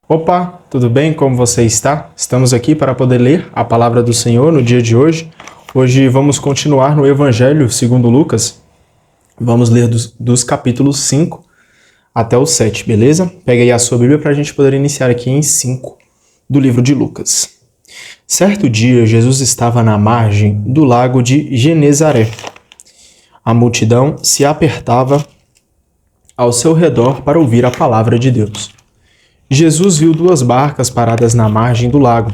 Opa, tudo bem? Como você está? Estamos aqui para poder ler a palavra do Senhor no dia de hoje. Hoje vamos continuar no Evangelho segundo Lucas. Vamos ler dos capítulos 5 até o 7, beleza? Pega aí a sua Bíblia para a gente poder iniciar aqui em 5 do livro de Lucas. Certo dia, Jesus estava na margem do lago de Genezaré. A multidão se apertava ao seu redor para ouvir a palavra de Deus. Jesus viu 2 barcas paradas na margem do lago.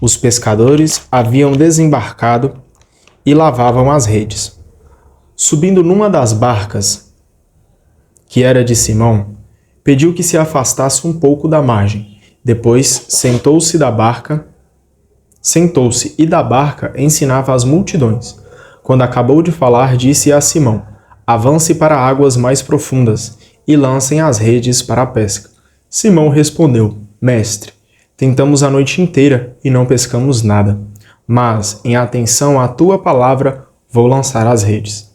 Os pescadores haviam desembarcado e lavavam as redes. Subindo numa das barcas, que era de Simão, pediu que se afastasse um pouco da margem. Depois sentou-se e da barca ensinava as multidões. Quando acabou de falar, disse a Simão: "Avance para águas mais profundas e lancem as redes para a pesca." Simão respondeu: "Mestre, tentamos a noite inteira e não pescamos nada, mas, em atenção à tua palavra, vou lançar as redes."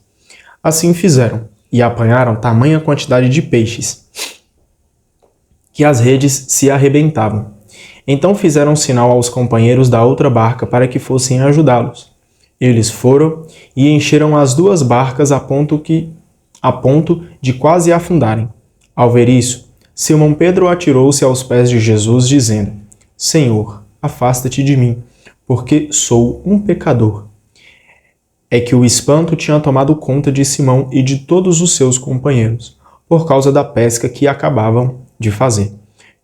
Assim fizeram, e apanharam tamanha quantidade de peixes, que as redes se arrebentavam. Então fizeram sinal aos companheiros da outra barca para que fossem ajudá-los. Eles foram e encheram as 2 barcas a ponto de quase afundarem. Ao ver isso, Simão Pedro atirou-se aos pés de Jesus, dizendo: "Senhor, afasta-te de mim, porque sou um pecador." É que o espanto tinha tomado conta de Simão e de todos os seus companheiros, por causa da pesca que acabavam de fazer.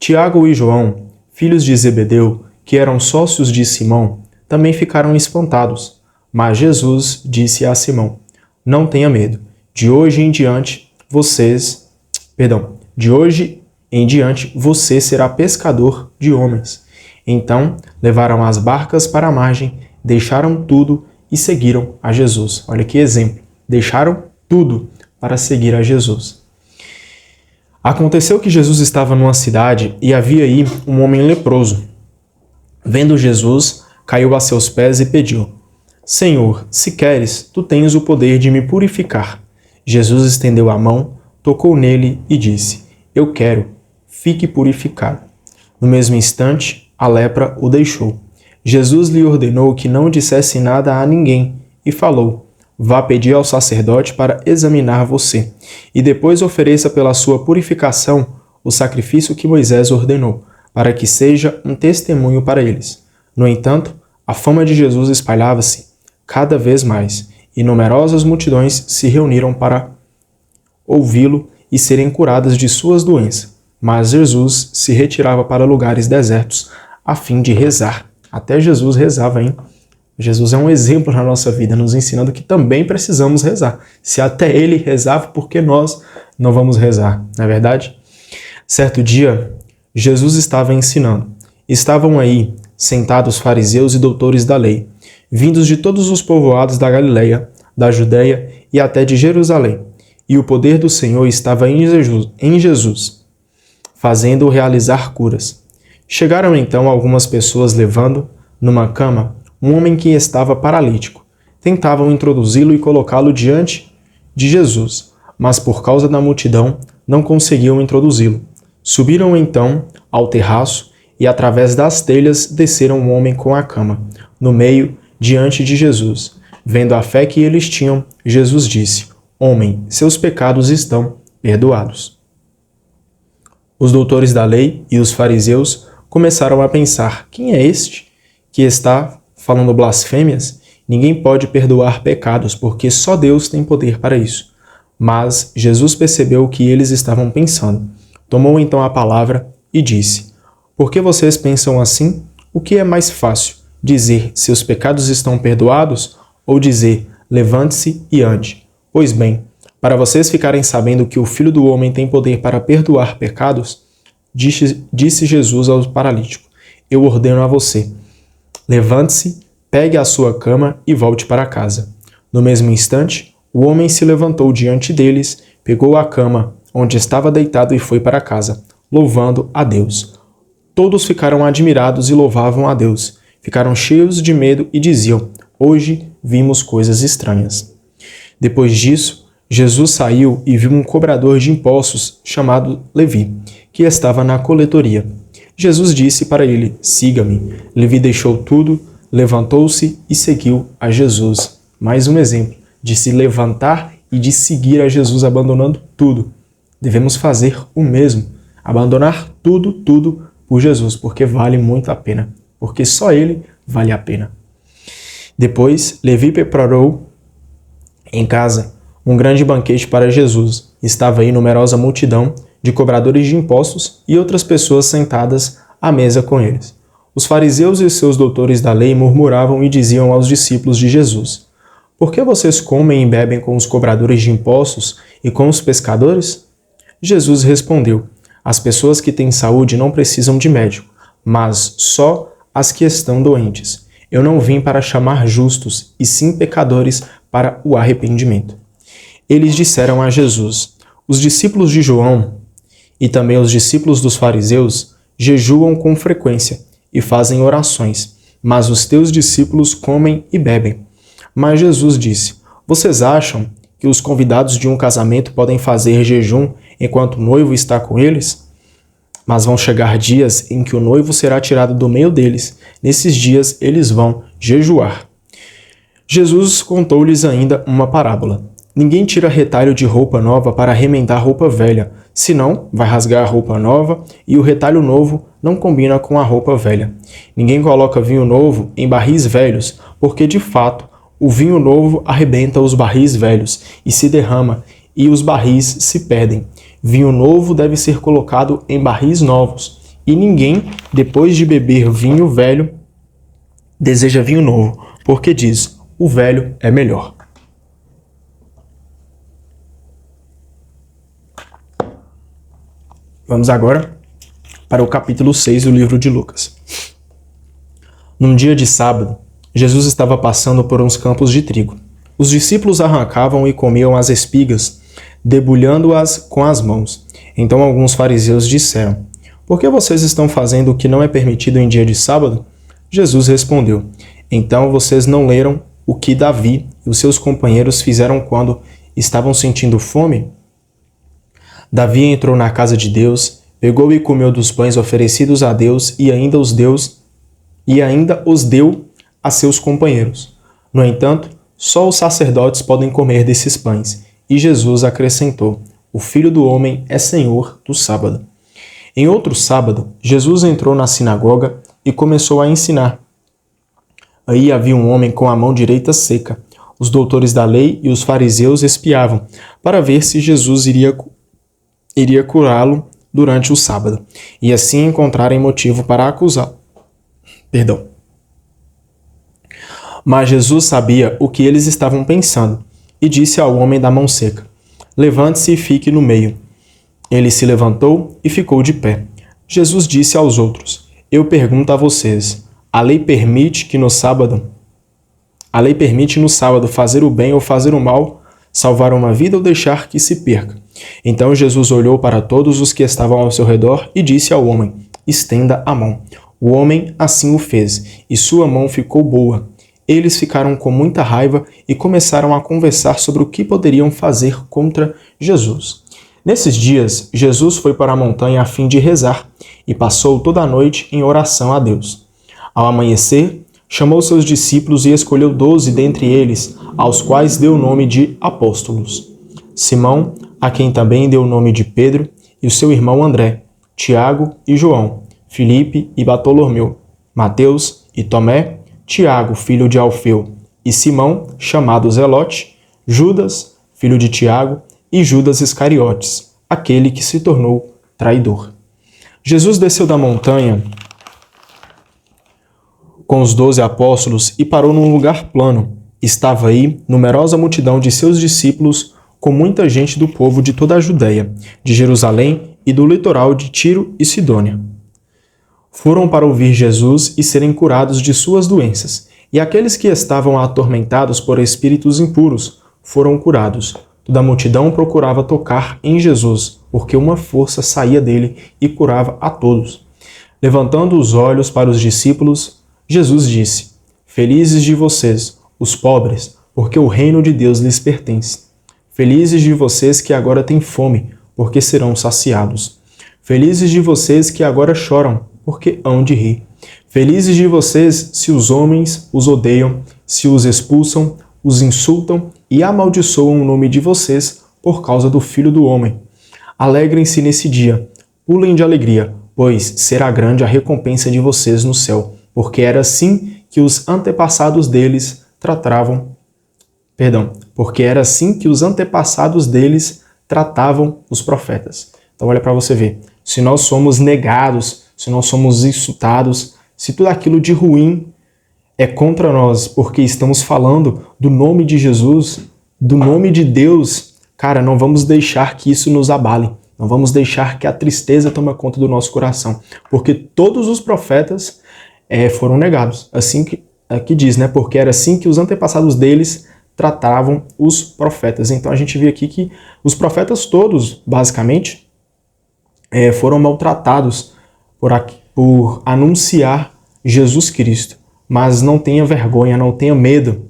Tiago e João, filhos de Zebedeu, que eram sócios de Simão, também ficaram espantados. Mas Jesus disse a Simão: "Não tenha medo. De hoje em diante você será pescador de homens." Então levaram as barcas para a margem, deixaram tudo e seguiram a Jesus. Olha que exemplo. Deixaram tudo para seguir a Jesus. Aconteceu que Jesus estava numa cidade e havia aí um homem leproso. Vendo Jesus, caiu a seus pés e pediu: "Senhor, se queres, tu tens o poder de me purificar." Jesus estendeu a mão, tocou nele e disse: "Eu quero, fique purificado." No mesmo instante, a lepra o deixou. Jesus lhe ordenou que não dissesse nada a ninguém e falou: "Vá pedir ao sacerdote para examinar você, e depois ofereça pela sua purificação o sacrifício que Moisés ordenou, para que seja um testemunho para eles." No entanto, a fama de Jesus espalhava-se cada vez mais, e numerosas multidões se reuniram para ouvi-lo e serem curadas de suas doenças. Mas Jesus se retirava para lugares desertos a fim de rezar. Até Jesus rezava, hein? Jesus é um exemplo na nossa vida, nos ensinando que também precisamos rezar. Se até ele rezava, por que nós não vamos rezar? Não é verdade? Certo dia, Jesus estava ensinando. Estavam aí sentados fariseus e doutores da lei, vindos de todos os povoados da Galileia, da Judéia e até de Jerusalém. E o poder do Senhor estava em Jesus, fazendo-o realizar curas. Chegaram então algumas pessoas levando, numa cama, um homem que estava paralítico. Tentavam introduzi-lo e colocá-lo diante de Jesus, mas por causa da multidão não conseguiam introduzi-lo. Subiram então ao terraço e através das telhas desceram um homem com a cama, no meio, diante de Jesus. Vendo a fé que eles tinham, Jesus disse: "Homem, seus pecados estão perdoados." Os doutores da lei e os fariseus começaram a pensar: quem é este que está falando blasfêmias? Ninguém pode perdoar pecados, porque só Deus tem poder para isso. Mas Jesus percebeu o que eles estavam pensando. Tomou então a palavra e disse: "Por que vocês pensam assim? O que é mais fácil? Dizer: seus pecados estão perdoados? Ou dizer: levante-se e ande? Pois bem, para vocês ficarem sabendo que o Filho do Homem tem poder para perdoar pecados, disse Jesus ao paralítico: eu ordeno a você, levante-se, pegue a sua cama e volte para casa. No mesmo instante, o homem se levantou diante deles, pegou a cama onde estava deitado e foi para casa, louvando a Deus. Todos ficaram admirados e louvavam a Deus. Ficaram cheios de medo e diziam: hoje vimos coisas estranhas. Depois disso, Jesus saiu e viu um cobrador de impostos chamado Levi, que estava na coletoria. Jesus disse para ele: siga-me. Levi deixou tudo, levantou-se e seguiu a Jesus. Mais um exemplo de se levantar e de seguir a Jesus abandonando tudo. Devemos fazer o mesmo, abandonar tudo por Jesus, porque vale muito a pena, porque só Ele vale a pena. Depois, Levi preparou em casa um grande banquete para Jesus. Estava aí numerosa multidão de cobradores de impostos e outras pessoas sentadas à mesa com eles. Os fariseus e seus doutores da lei murmuravam e diziam aos discípulos de Jesus: por que vocês comem e bebem com os cobradores de impostos e com os pescadores? Jesus respondeu: as pessoas que têm saúde não precisam de médico, mas só as que estão doentes. Eu não vim para chamar justos, e sim pecadores para o arrependimento. Eles disseram a Jesus: os discípulos de João e também os discípulos dos fariseus jejuam com frequência e fazem orações, mas os teus discípulos comem e bebem. Mas Jesus disse: vocês acham que os convidados de um casamento podem fazer jejum enquanto o noivo está com eles? Mas vão chegar dias em que o noivo será tirado do meio deles. Nesses dias eles vão jejuar. Jesus contou-lhes ainda uma parábola. Ninguém tira retalho de roupa nova para remendar roupa velha, senão vai rasgar a roupa nova e o retalho novo não combina com a roupa velha. Ninguém coloca vinho novo em barris velhos, porque de fato o vinho novo arrebenta os barris velhos e se derrama, e os barris se perdem. Vinho novo deve ser colocado em barris novos, e ninguém, depois de beber vinho velho, deseja vinho novo, porque diz: o velho é melhor. Vamos agora para o capítulo 6 do livro de Lucas. Num dia de sábado, Jesus estava passando por uns campos de trigo. Os discípulos arrancavam e comiam as espigas, debulhando-as com as mãos. Então alguns fariseus disseram: por que vocês estão fazendo o que não é permitido em dia de sábado? Jesus respondeu: então vocês não leram o que Davi e os seus companheiros fizeram quando estavam sentindo fome? Davi entrou na casa de Deus, pegou e comeu dos pães oferecidos a Deus e ainda os deu a seus companheiros. No entanto, só os sacerdotes podem comer desses pães. E Jesus acrescentou: o Filho do Homem é Senhor do sábado. Em outro sábado, Jesus entrou na sinagoga e começou a ensinar. Aí havia um homem com a mão direita seca. Os doutores da lei e os fariseus espiavam para ver se Jesus iria curá-lo durante o sábado, e assim encontrarem motivo para acusá-lo. Mas Jesus sabia o que eles estavam pensando, e disse ao homem da mão seca: levante-se e fique no meio. Ele se levantou e ficou de pé. Jesus disse aos outros: eu pergunto a vocês, a lei permite no sábado fazer o bem ou fazer o mal, salvar uma vida ou deixar que se perca? Então Jesus olhou para todos os que estavam ao seu redor e disse ao homem: estenda a mão. O homem assim o fez, e sua mão ficou boa. Eles ficaram com muita raiva e começaram a conversar sobre o que poderiam fazer contra Jesus. Nesses dias, Jesus foi para a montanha a fim de rezar e passou toda a noite em oração a Deus. Ao amanhecer, chamou seus discípulos e escolheu 12 dentre eles, aos quais deu o nome de apóstolos: Simão, a quem também deu o nome de Pedro, e o seu irmão André, Tiago e João, Filipe e Bartolomeu, Mateus e Tomé, Tiago, filho de Alfeu, e Simão, chamado Zelote, Judas, filho de Tiago, e Judas Iscariotes, aquele que se tornou traidor. Jesus desceu da montanha com os 12 apóstolos e parou num lugar plano. Estava aí numerosa multidão de seus discípulos, com muita gente do povo de toda a Judéia, de Jerusalém e do litoral de Tiro e Sidônia. Foram para ouvir Jesus e serem curados de suas doenças, e aqueles que estavam atormentados por espíritos impuros foram curados. Toda a multidão procurava tocar em Jesus, porque uma força saía dele e curava a todos. Levantando os olhos para os discípulos, Jesus disse: felizes de vocês, os pobres, porque o reino de Deus lhes pertence. Felizes de vocês que agora têm fome, porque serão saciados. Felizes de vocês que agora choram, porque hão de rir. Felizes de vocês se os homens os odeiam, se os expulsam, os insultam e amaldiçoam o nome de vocês por causa do Filho do Homem. Alegrem-se nesse dia, pulem de alegria, pois será grande a recompensa de vocês no céu, porque era assim que os antepassados deles tratavam os profetas. Então olha para você ver, se nós somos negados, se nós somos insultados, se tudo aquilo de ruim é contra nós, porque estamos falando do nome de Jesus, do nome de Deus, cara, não vamos deixar que isso nos abale. Não vamos deixar que a tristeza tome conta do nosso coração, porque todos os profetas foram negados. Assim que aqui diz, né? Porque era assim que os antepassados deles tratavam os profetas. Então a gente vê aqui que os profetas todos, basicamente, foram maltratados por anunciar Jesus Cristo. Mas não tenha vergonha, não tenha medo.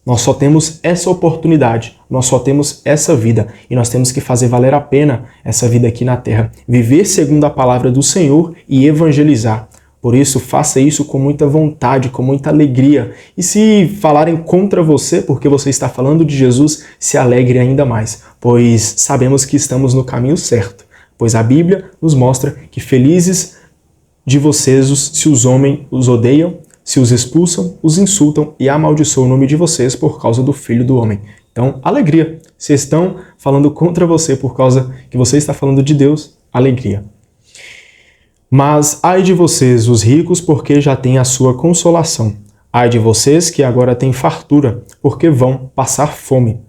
Nós só temos essa oportunidade, nós só temos essa vida e nós temos que fazer valer a pena essa vida aqui na terra. Viver segundo a palavra do Senhor e evangelizar. Por isso, faça isso com muita vontade, com muita alegria. E se falarem contra você, porque você está falando de Jesus, se alegre ainda mais, pois sabemos que estamos no caminho certo. Pois a Bíblia nos mostra que felizes de vocês se os homens os odeiam, se os expulsam, os insultam e amaldiçoam o nome de vocês por causa do Filho do Homem. Então, alegria. Se estão falando contra você por causa que você está falando de Deus, alegria. Mas ai de vocês, os ricos, porque já têm a sua consolação. Ai de vocês que agora têm fartura, porque vão passar fome.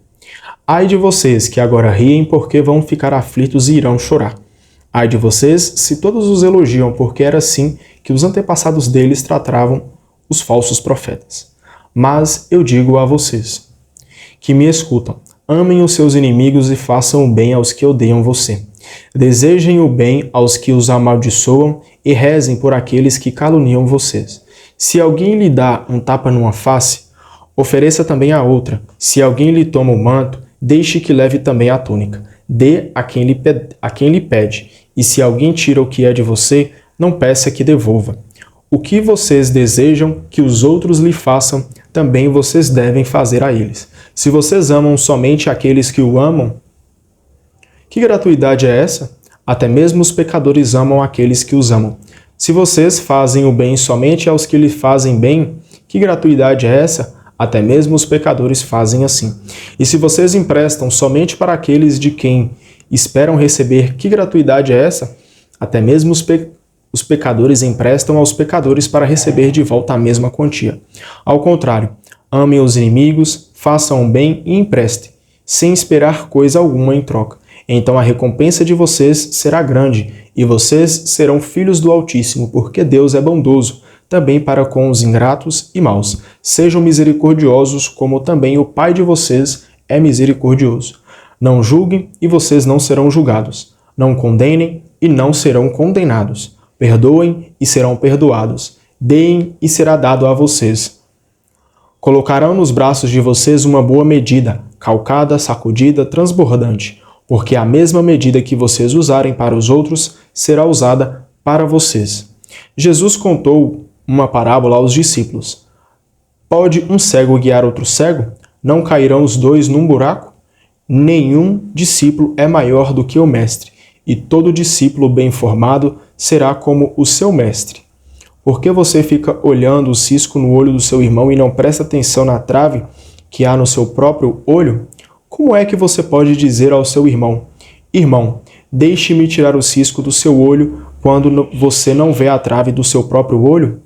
Ai de vocês que agora riem, porque vão ficar aflitos e irão chorar. Ai de vocês se todos os elogiam, porque era assim que os antepassados deles tratavam os falsos profetas. Mas eu digo a vocês, que me escutam, amem os seus inimigos e façam o bem aos que odeiam você. Desejem o bem aos que os amaldiçoam e rezem por aqueles que caluniam vocês. Se alguém lhe dá um tapa numa face, ofereça também a outra. Se alguém lhe toma o manto, deixe que leve também a túnica. Dê a quem lhe pede. E se alguém tira o que é de você, não peça que devolva. O que vocês desejam que os outros lhe façam, também vocês devem fazer a eles. Se vocês amam somente aqueles que o amam, que gratuidade é essa? Até mesmo os pecadores amam aqueles que os amam. Se vocês fazem o bem somente aos que lhe fazem bem, que gratuidade é essa? Até mesmo os pecadores fazem assim. E se vocês emprestam somente para aqueles de quem esperam receber, que gratuidade é essa? Até mesmo os pecadores emprestam aos pecadores para receber de volta a mesma quantia. Ao contrário, amem os inimigos, façam o bem e emprestem, sem esperar coisa alguma em troca. Então a recompensa de vocês será grande, e vocês serão filhos do Altíssimo, porque Deus é bondoso, também para com os ingratos e maus. Sejam misericordiosos, como também o Pai de vocês é misericordioso. Não julguem, e vocês não serão julgados. Não condenem, e não serão condenados. Perdoem, e serão perdoados. Deem, e será dado a vocês. Colocarão nos braços de vocês uma boa medida, calcada, sacudida, transbordante, porque a mesma medida que vocês usarem para os outros será usada para vocês. Jesus contou uma parábola aos discípulos. Pode um cego guiar outro cego? Não cairão os dois num buraco? Nenhum discípulo é maior do que o mestre, e todo discípulo bem formado será como o seu mestre. Por que você fica olhando o cisco no olho do seu irmão e não presta atenção na trave que há no seu próprio olho? Como é que você pode dizer ao seu irmão: irmão, deixe-me tirar o cisco do seu olho, quando você não vê a trave do seu próprio olho?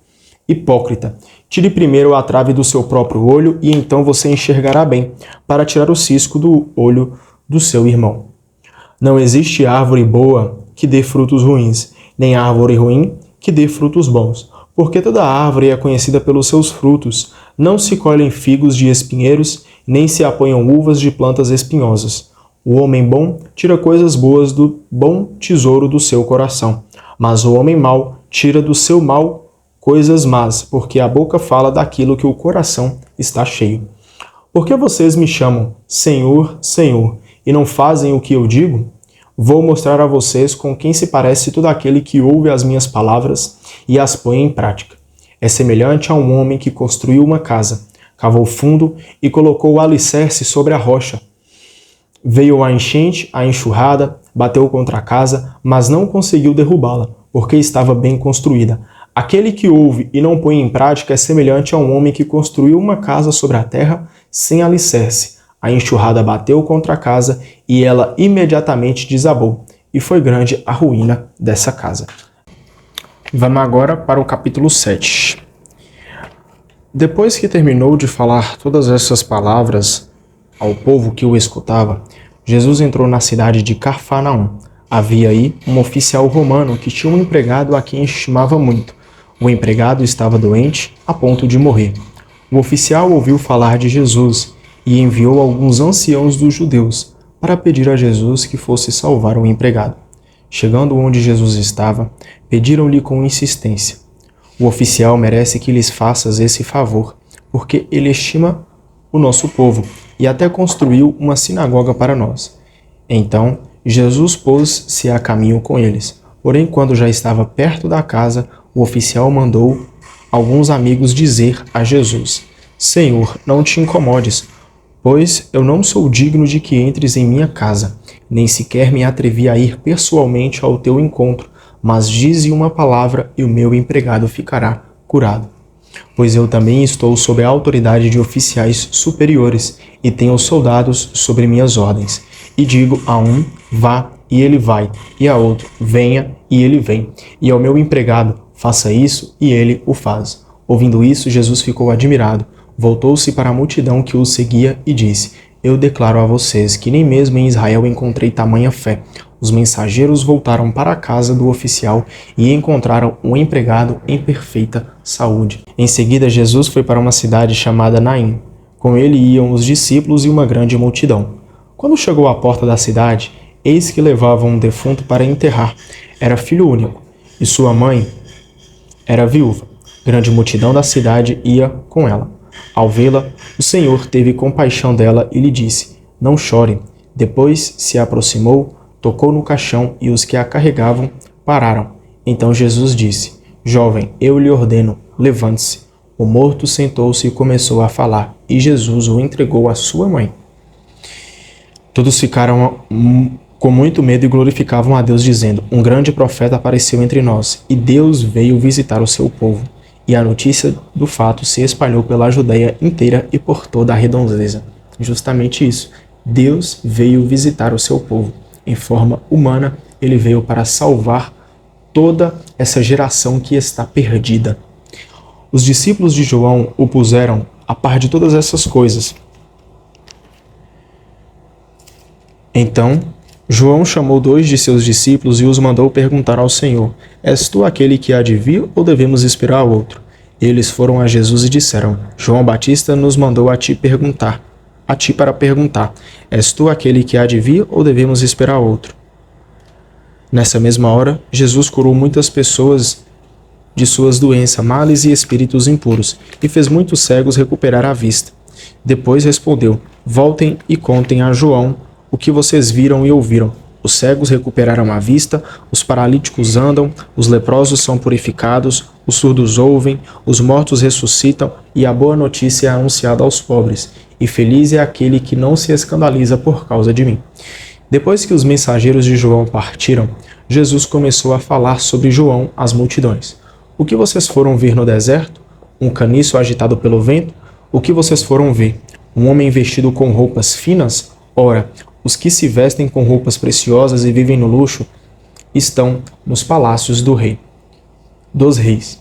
Hipócrita, tire primeiro a trave do seu próprio olho e então você enxergará bem, para tirar o cisco do olho do seu irmão. Não existe árvore boa que dê frutos ruins, nem árvore ruim que dê frutos bons, porque toda árvore é conhecida pelos seus frutos. Não se colhem figos de espinheiros, nem se apanham uvas de plantas espinhosas. O homem bom tira coisas boas do bom tesouro do seu coração, mas o homem mau tira do seu mal coisas más, porque a boca fala daquilo que o coração está cheio. Por que vocês me chamam Senhor, Senhor, e não fazem o que eu digo? Vou mostrar a vocês com quem se parece todo aquele que ouve as minhas palavras e as põe em prática. É semelhante a um homem que construiu uma casa, cavou fundo e colocou o alicerce sobre a rocha. Veio a enchente, a enxurrada, bateu contra a casa, mas não conseguiu derrubá-la, porque estava bem construída. Aquele que ouve e não põe em prática é semelhante a um homem que construiu uma casa sobre a terra sem alicerce. A enxurrada bateu contra a casa e ela imediatamente desabou, e foi grande a ruína dessa casa. Vamos agora para o capítulo 7. Depois que terminou de falar todas essas palavras ao povo que o escutava, Jesus entrou na cidade de Cafarnaum. Havia aí um oficial romano que tinha um empregado a quem estimava muito. O empregado estava doente, a ponto de morrer. O oficial ouviu falar de Jesus e enviou alguns anciãos dos judeus para pedir a Jesus que fosse salvar o empregado. Chegando onde Jesus estava, pediram-lhe com insistência: o oficial merece que lhes faças esse favor, porque ele estima o nosso povo e até construiu uma sinagoga para nós. Então, Jesus pôs-se a caminho com eles. Porém, quando já estava perto da casa, o oficial mandou alguns amigos dizer a Jesus: Senhor, não te incomodes, pois eu não sou digno de que entres em minha casa, nem sequer me atrevi a ir pessoalmente ao teu encontro, mas dize uma palavra e o meu empregado ficará curado. Pois eu também estou sob a autoridade de oficiais superiores e tenho soldados sobre minhas ordens. E digo a um, vá, e ele vai, e a outro, venha, e ele vem. E ao meu empregado, faça isso, e ele o faz. Ouvindo isso, Jesus ficou admirado, voltou-se para a multidão que o seguia e disse: Eu declaro a vocês que nem mesmo em Israel encontrei tamanha fé. Os mensageiros voltaram para a casa do oficial e encontraram o empregado em perfeita saúde. Em seguida, Jesus foi para uma cidade chamada Naim. Com ele iam os discípulos e uma grande multidão. Quando chegou à porta da cidade, eis que levavam um defunto para enterrar. Era filho único, e sua mãe era viúva. Grande multidão da cidade ia com ela. Ao vê-la, o Senhor teve compaixão dela e lhe disse: Não chore. Depois se aproximou, tocou no caixão e os que a carregavam pararam. Então Jesus disse: Jovem, eu lhe ordeno, levante-se. O morto sentou-se e começou a falar, e Jesus o entregou à sua mãe. Todos ficaram com muito medo e glorificavam a Deus, dizendo: Um grande profeta apareceu entre nós, e Deus veio visitar o seu povo. E a notícia do fato se espalhou pela Judeia inteira e por toda a redondeza. Justamente isso. Deus veio visitar o seu povo. Em forma humana, ele veio para salvar toda essa geração que está perdida. Os discípulos de João o puseram a par de todas essas coisas. Então, João chamou 2 de seus discípulos e os mandou perguntar ao Senhor: És tu aquele que há de vir ou devemos esperar outro? Eles foram a Jesus e disseram: João Batista nos mandou a ti para perguntar: És tu aquele que há de vir ou devemos esperar outro? Nessa mesma hora, Jesus curou muitas pessoas de suas doenças, males e espíritos impuros, e fez muitos cegos recuperar a vista. Depois respondeu: Voltem e contem a João o que vocês viram e ouviram. Os cegos recuperaram a vista, os paralíticos andam, os leprosos são purificados, os surdos ouvem, os mortos ressuscitam, e a boa notícia é anunciada aos pobres. E feliz é aquele que não se escandaliza por causa de mim. Depois que os mensageiros de João partiram, Jesus começou a falar sobre João às multidões. O que vocês foram ver no deserto? Um caniço agitado pelo vento? O que vocês foram ver? Um homem vestido com roupas finas? Ora, os que se vestem com roupas preciosas e vivem no luxo estão nos palácios dos reis.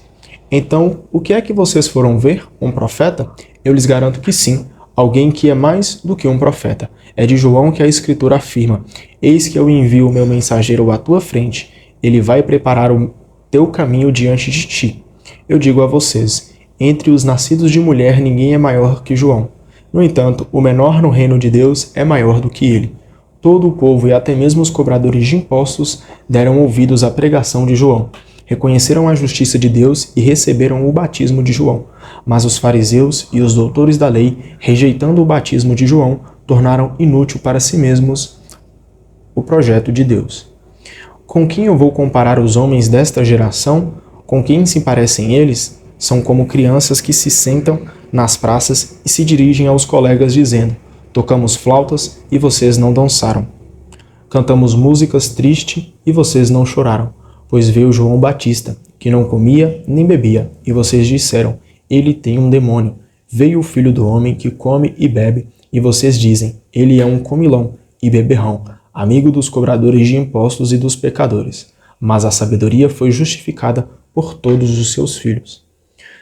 Então, o que é que vocês foram ver? Um profeta? Eu lhes garanto que sim, alguém que é mais do que um profeta. É de João que a Escritura afirma: Eis que eu envio o meu mensageiro à tua frente, ele vai preparar o teu caminho diante de ti. Eu digo a vocês, entre os nascidos de mulher ninguém é maior que João. No entanto, o menor no reino de Deus é maior do que ele. Todo o povo e até mesmo os cobradores de impostos deram ouvidos à pregação de João. Reconheceram a justiça de Deus e receberam o batismo de João. Mas os fariseus e os doutores da lei, rejeitando o batismo de João, tornaram inútil para si mesmos o projeto de Deus. Com quem eu vou comparar os homens desta geração? Com quem se parecem eles? São como crianças que se sentam nas praças e se dirigem aos colegas dizendo: tocamos flautas e vocês não dançaram. Cantamos músicas tristes e vocês não choraram. Pois veio João Batista, que não comia nem bebia, e vocês disseram: ele tem um demônio. Veio o Filho do Homem, que come e bebe, e vocês dizem: ele é um comilão e beberrão, amigo dos cobradores de impostos e dos pecadores. Mas a sabedoria foi justificada por todos os seus filhos.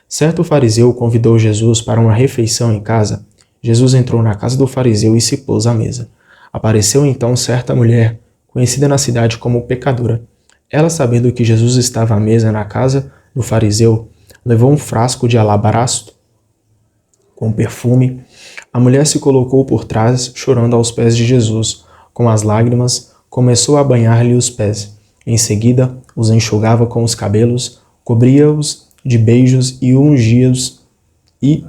Certo fariseu convidou Jesus para uma refeição em casa. Jesus entrou na casa do fariseu e se pôs à mesa. Apareceu então certa mulher, conhecida na cidade como pecadora. Ela, sabendo que Jesus estava à mesa na casa do fariseu, levou um frasco de alabastro com perfume. A mulher se colocou por trás, chorando aos pés de Jesus. Com as lágrimas, começou a banhar-lhe os pés. Em seguida, os enxugava com os cabelos, cobria-os de beijos e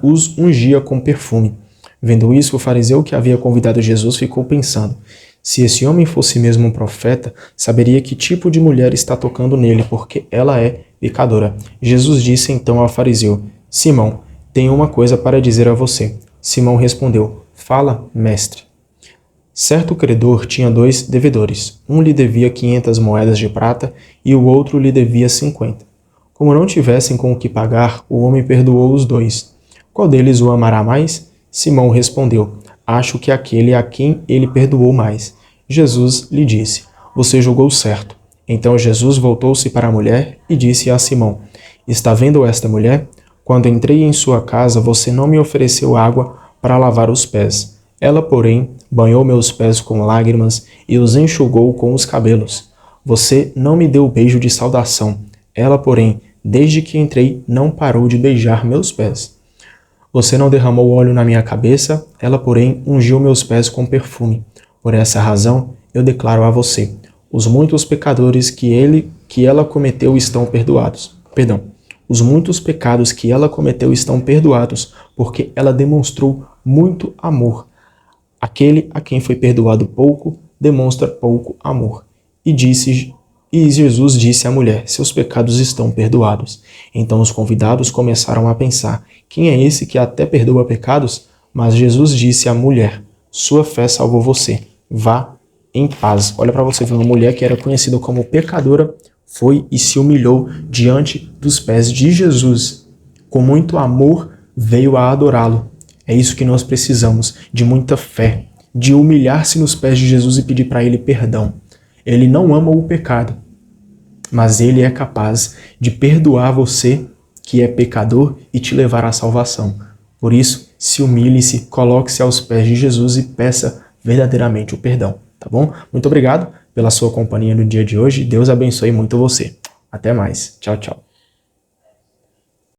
os ungia com perfume. Vendo isso, o fariseu que havia convidado Jesus ficou pensando: se esse homem fosse mesmo um profeta, saberia que tipo de mulher está tocando nele, porque ela é pecadora. Jesus disse então ao fariseu: Simão, tenho uma coisa para dizer a você. Simão respondeu: fala, mestre. Certo credor tinha 2 devedores. Um lhe devia 500 moedas de prata e o outro lhe devia 50. Como não tivessem com o que pagar, o homem perdoou os 2. Qual deles o amará mais? Simão respondeu: acho que aquele a quem ele perdoou mais. Jesus lhe disse: você julgou certo. Então Jesus voltou-se para a mulher e disse a Simão: está vendo esta mulher? Quando entrei em sua casa, você não me ofereceu água para lavar os pés. Ela, porém, banhou meus pés com lágrimas e os enxugou com os cabelos. Você não me deu beijo de saudação. Ela, porém, desde que entrei, não parou de beijar meus pés. Você não derramou óleo na minha cabeça, ela, porém, ungiu meus pés com perfume. Por essa razão, eu declaro a você: os muitos pecadores que ela cometeu estão perdoados. Os muitos pecados que ela cometeu estão perdoados, porque ela demonstrou muito amor. Aquele a quem foi perdoado pouco, demonstra pouco amor. E Jesus disse à mulher: seus pecados estão perdoados. Então os convidados começaram a pensar: quem é esse que até perdoa pecados? Mas Jesus disse à mulher: sua fé salvou você. Vá em paz. Olha para você ver, uma mulher que era conhecida como pecadora foi e se humilhou diante dos pés de Jesus. Com muito amor veio a adorá-lo. É isso que nós precisamos, de muita fé, de humilhar-se nos pés de Jesus e pedir para ele perdão. Ele não ama o pecado, mas ele é capaz de perdoar você, que é pecador, e te levar à salvação. Por isso, se humilhe-se, coloque-se aos pés de Jesus e peça verdadeiramente o perdão, tá bom? Muito obrigado pela sua companhia no dia de hoje. Deus abençoe muito você. Até mais. Tchau, tchau.